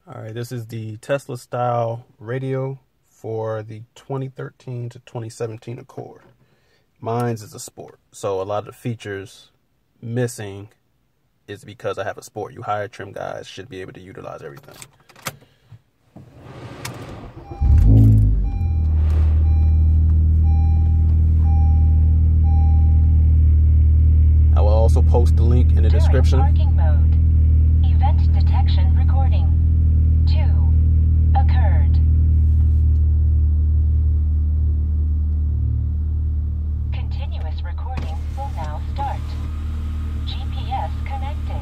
All right, this is the Tesla style radio for the 2013 to 2017 Accord. Mine's is a sport, so a lot of the features missing is because I have a sport. You hire trim guys should be able to utilize everything. I will also post the link in the description. Parking mode. Event detection recording. 2 occurred. Continuous recording will now start. GPS connected.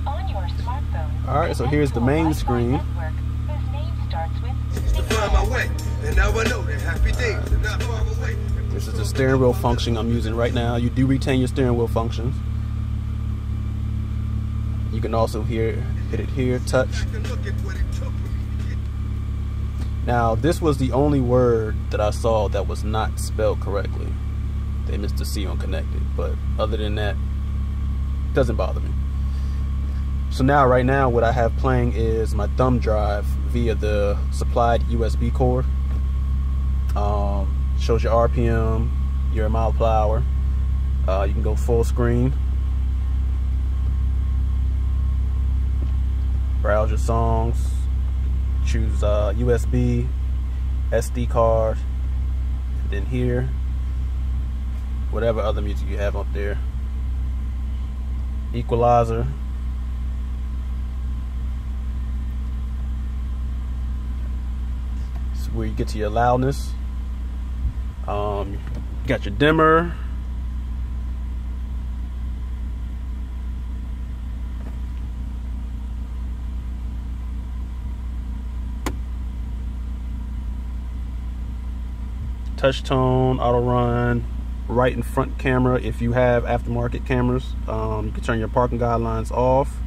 On your smartphone. All right, so here's the main screen. Network, whose name starts with To find my way, and now I know that happy days are not far away. This is the steering wheel function I'm using right now. You do retain your steering wheel functions. You can also hit it here, touch. Now, this was the only word that I saw that was not spelled correctly. They missed the C on connected, but other than that, it doesn't bother me. So now, right now, what I have playing is my thumb drive via the supplied USB cord. Shows your RPM, your mile per hour. You can go full screen. Browse your songs. Choose USB, SD card, and then here, whatever other music you have up there. Equalizer. This is where you get to your loudness. You got your dimmer. Touch tone, auto run, right in front camera. If you have aftermarket cameras, you can turn your parking guidelines off.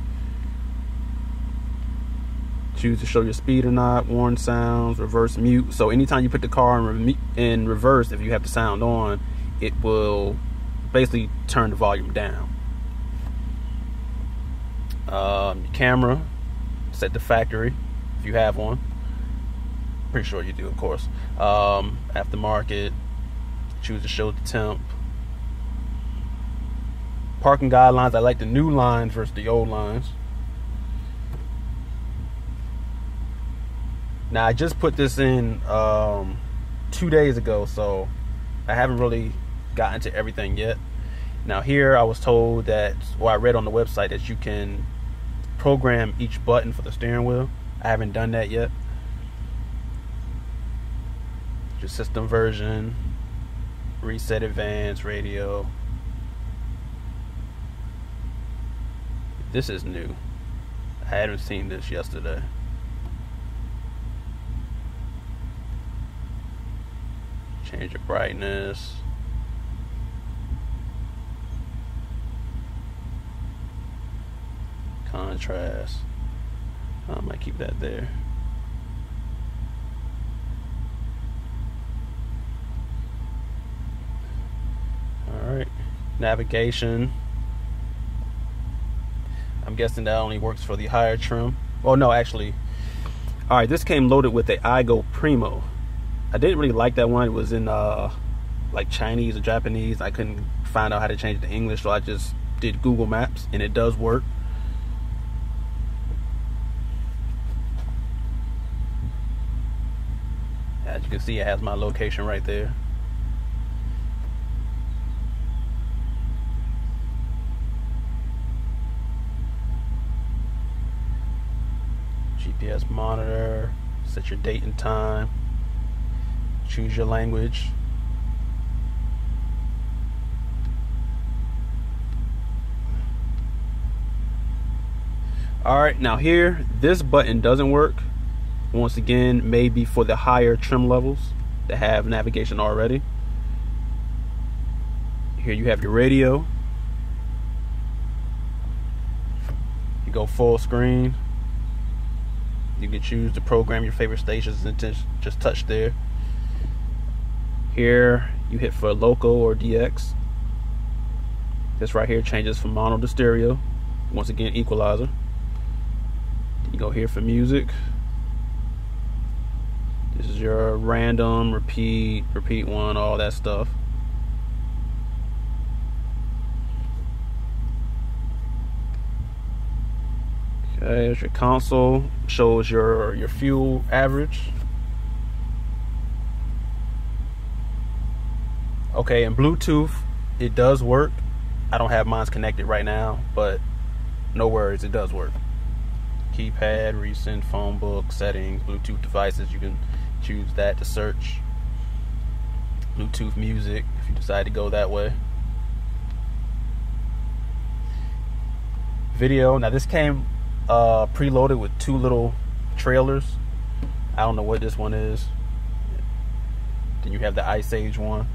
Choose to show your speed or not, warn sounds, reverse mute. So anytime you put the car in reverse, if you have the sound on, it will basically turn the volume down. Your camera, set to factory if you have one. Pretty sure you do, of course. Aftermarket, choose to show the temp. Parking guidelines, I like the new lines versus the old lines. Now, I just put this in 2 days ago, so I haven't really gotten to everything yet. Now here, I was told that, or I read on the website that you can program each button for the steering wheel. I haven't done that yet. Your system version, reset advanced radio. This is new. I hadn't seen this yesterday. Change your brightness. Contrast. I might keep that there. Alright. Navigation. I'm guessing that only works for the higher trim. Oh no, actually. Alright, this came loaded with the iGo Primo. I didn't really like that one. It was in like Chinese or Japanese. I couldn't find out how to change it to English, so I just did Google Maps, and it does work. As you can see, it has my location right there. GPS monitor, set your date and time. Choose your language. Alright, now here, this button doesn't work. Once again, maybe for the higher trim levels that have navigation already. Here you have your radio. You go full screen. You can choose to program your favorite stations and just touch there. Here you hit for local or DX. This right here changes from mono to stereo. Once again, equalizer. You Go here for music. This is your random, repeat one, all that stuff. Okay, there's your console. Shows your fuel average. Okay, and Bluetooth, it does work. I don't have mine connected right now, but no worries, it does work. Keypad, recent, phone book, settings, Bluetooth devices, you can choose that to search. Bluetooth music, if you decide to go that way. Video, now this came preloaded with 2 little trailers. I don't know what this one is. Then you have the Ice Age one.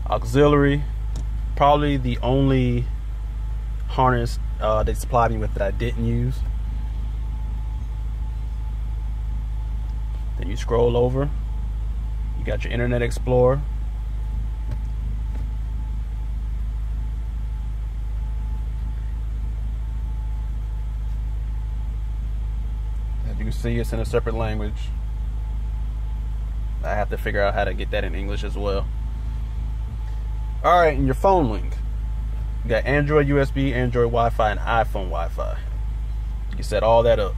Auxiliary, probably the only harness they supplied me with that I didn't use. Then you scroll over, you got your Internet Explorer. As you can see, it's in a separate language. I have to figure out how to get that in English as well. Alright, and your phone link. You got Android USB, Android Wi-Fi, and iPhone Wi-Fi. You can set all that up.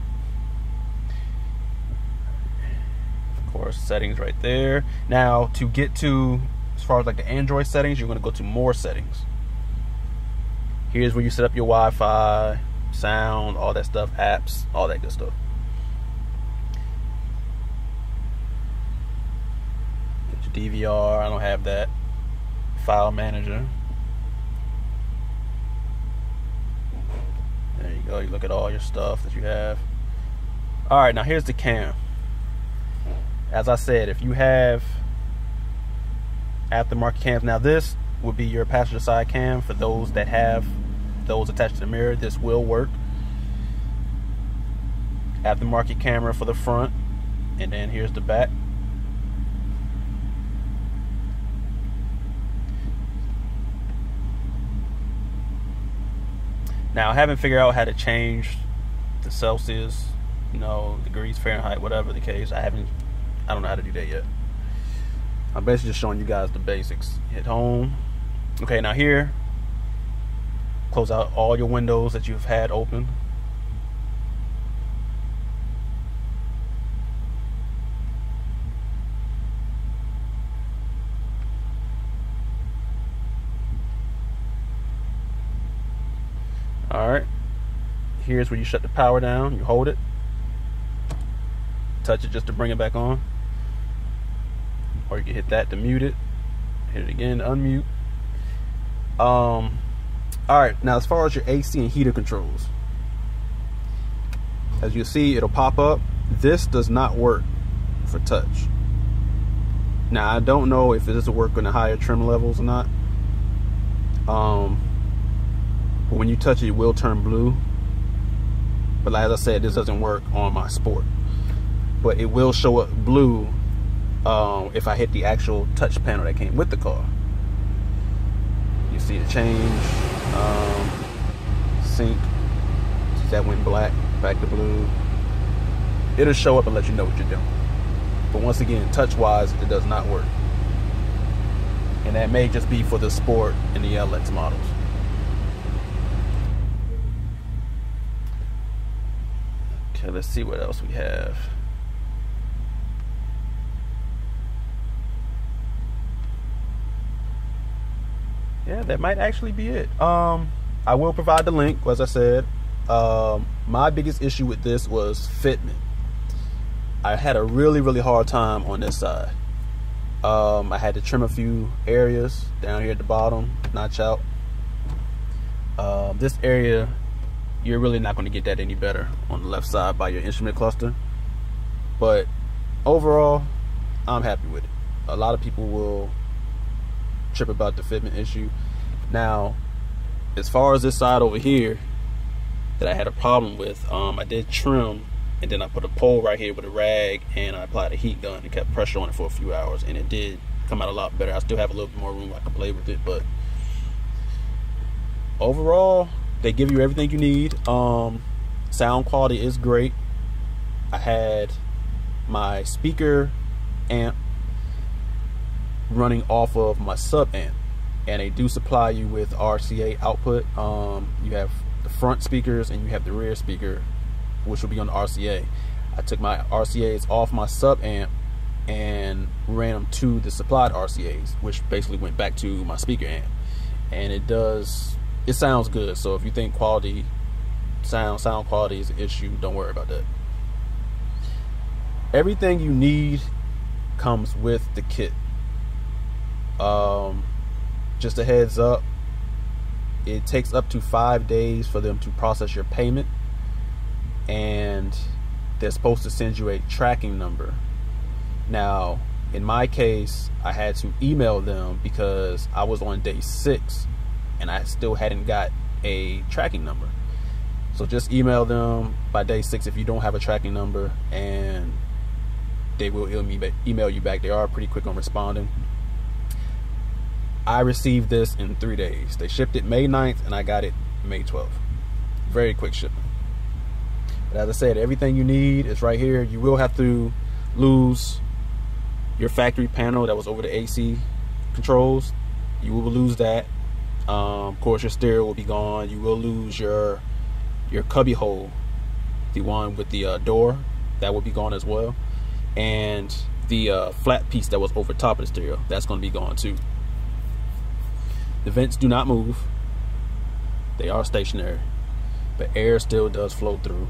Of course, settings right there. Now, to get to, as far as like the Android settings, you're going to go to more settings. Here's where you set up your Wi-Fi, sound, all that stuff, apps, all that good stuff. Get your DVR, I don't have that. File manager. There you go. You look at all your stuff that you have. Alright, now here's the cam. As I said, if you have aftermarket cams, now this would be your passenger side cam. For those that have those attached to the mirror, this will work. Aftermarket camera for the front, and then here's the back. Now, I haven't figured out how to change the Celsius, degrees Fahrenheit, whatever the case. I don't know how to do that yet. I'm basically just showing you guys the basics. Hit home. Okay, now here, close out all your windows that you've had open. Alright, here's where you shut the power down. You hold it, touch it just to bring it back on, or you can hit that to mute it, hit it again to unmute. Alright, now as far as your AC and heater controls, as you see, it'll pop up. This does not work for touch. Now, I don't know if this will work on the higher trim levels or not. But when you touch it, it will turn blue. But like, as I said, this doesn't work on my Sport. But it will show up blue if I hit the actual touch panel that came with the car. You see the change, sync. That went black, back to blue. It'll show up and let you know what you're doing. But once again, touch-wise, it does not work. And that may just be for the Sport and the LX models. Okay, let's see what else we have. Yeah, that might actually be it. I will provide the link, as I said. My biggest issue with this was fitment. I had a really hard time on this side. I had to trim a few areas down here at the bottom, notch out. This area, you're really not going to get that any better on the left side by your instrument cluster. But overall, I'm happy with it. A lot of people will trip about the fitment issue. Now, as far as this side over here that I had a problem with, I did trim, and then I put a pole right here with a rag, and I applied a heat gun and kept pressure on it for a few hours, and it did come out a lot better. I still have a little bit more room I can play with it, but overall, They give you everything you need. Sound quality is great. I had my speaker amp running off of my sub amp, and they do supply you with RCA output. You have the front speakers and you have the rear speaker, which will be on the RCA. I took my RCAs off my sub amp and ran them to the supplied RCAs, which basically went back to my speaker amp, and it sounds good. So if you think sound quality is an issue, don't worry about that. Everything you need comes with the kit. Just a heads up, it takes up to 5 days for them to process your payment, and they're supposed to send you a tracking number. Now, in my case, I had to email them because I was on day 6 and I still hadn't got a tracking number. So just email them by day 6 if you don't have a tracking number, and they will email you back. They are pretty quick on responding. I received this in 3 days. They shipped it May 9th and I got it May 12th. Very quick shipping. But as I said, everything you need is right here. You will have to lose your factory panel that was over the AC controls. You will lose that. Of course, your stereo will be gone. You will lose your cubby hole, the one with the door, that will be gone as well. And the flat piece that was over top of the stereo, that's going to be gone too. The vents do not move. They are stationary, but air still does flow through.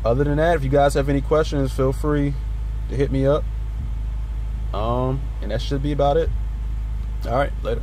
Other than that, if you guys have any questions, feel free to hit me up. And that should be about it. All right, later.